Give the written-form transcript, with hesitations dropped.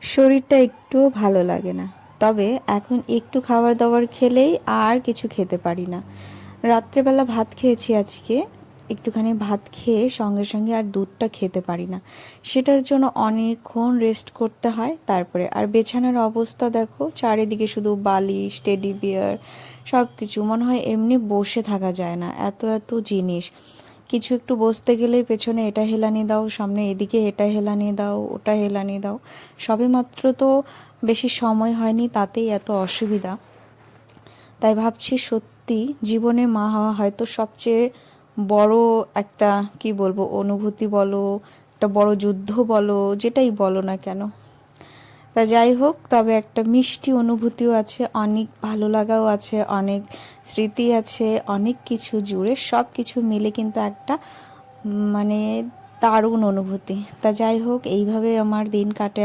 শরীরটা একটুও ভালো লাগে না। তবে এখন একটু খাবার দাবার খেলেই আর কিছু খেতে পারি না। রাত্রেবেলা ভাত খেয়েছি আজকে, একটুখানি ভাত খেয়ে সঙ্গে সঙ্গে আর দুধটা খেতে পারি না। সেটার জন্য অনেকক্ষণ রেস্ট করতে হয়। তারপরে আর বিছানার অবস্থা দেখো, চারিদিকে শুধু বালিশ, টেডি বিয়ার, সব কিছু। মনে হয় এমনি বসে থাকা যায় না, এত এত জিনিস। কিছু একটু বসতে গেলেই পেছনে এটা হেলানি দাও, সামনে এদিকে এটা হেলানি দাও, ওটা হেলানি দাও। সবে মাত্র তো বেশি সময় হয়নি, তাতেই এত অসুবিধা। তাই ভাবছি সত্যি জীবনে মা হওয়া হয়তো সবচেয়ে বড় একটা, কি বলবো, অনুভূতি বলো, একটা বড় যুদ্ধ বলো, যেটাই বলো না কেন। তা যাই হোক, তবে একটা মিষ্টি অনুভূতিও আছে, অনেক ভালো লাগাও আছে, অনেক স্মৃতি আছে, অনেক কিছু জুড়ে সব কিছু মিলে কিন্তু একটা মানে দারুণ অনুভূতি। তা যাই হোক, এইভাবে আমার দিন কাটে।